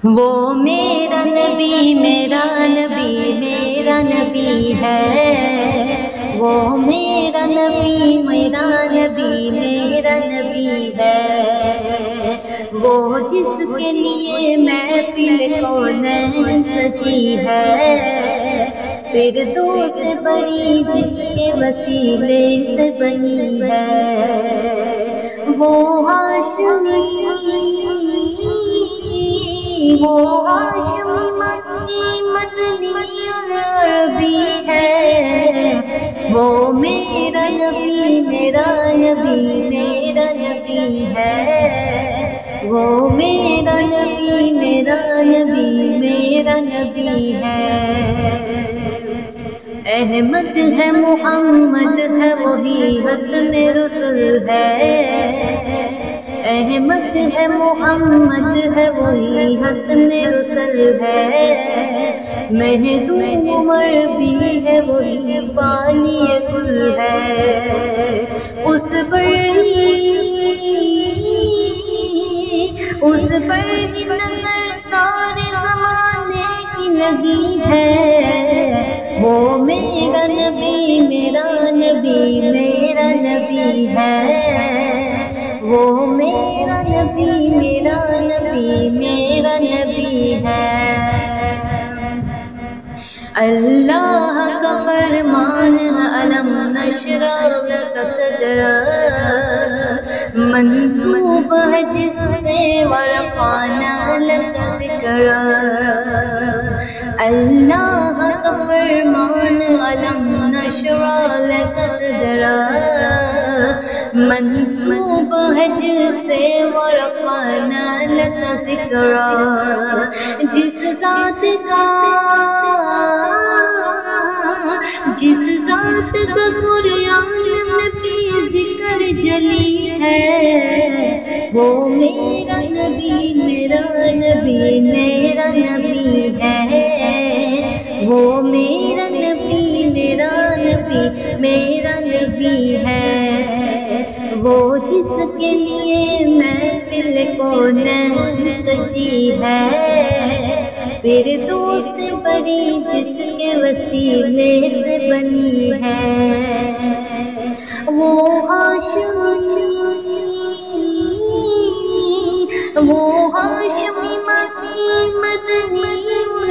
وہ میرا نبی میرا نبی میرا نبی ہے، وہ میرا نبی میرا نبی میرا نبی ہے، وہ جس کے لیے محفل کونین سجی ہے، فردوس بڑی جس کے وسیلے سے بنی ہے، وہ ہاشمی مکی مدنی عربی ہے، وہ میرا نبی میرا نبی میرا نبی ہے، وہ میرا نبی میرا نبی میرا نبی ہے، احمد ہے محمد ہے وہی ختم رسول ہے، احمد ہے محمد ہے وہی ختم رسول ہے، مہدی عمر بھی ہے وہی بالی کل ہے، اس پر نظر سارے زمانے کی لگی ہے، وہ میرا نبی میرا نبی میرا نبی ہے، وہ میرا نبی میرا نبی میرا نبی ہے، اللہ کا فرمان علم نشرح لک صدرک، منسوب ہے جس سے ورفعنا لک ذکرک، اللہ کا فرمان علم نشرح لک صدرک، منسوب ہے جس سے ورفعنا لک ذکرک، جس ذات کا قرآن میں بھی ذکر جلی ہے، وہ میرا نبی میرا نبی میرا نبی ہے، وہ میرا نبی میرا نبی میرا نبی ہے، وہ جس کے لیے محفل کونین سجی ہے، فردوس بڑی جس کے وسیلے سے بنی ہے، وہ ہاشمی مکی مدنی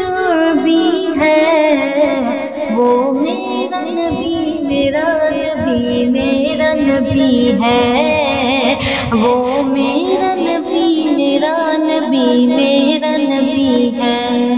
عربی ہے، وہ میرا نبی میرا نبی میرا نبی ہے، وہ میرا نبی میرا نبی میرا نبی ہے۔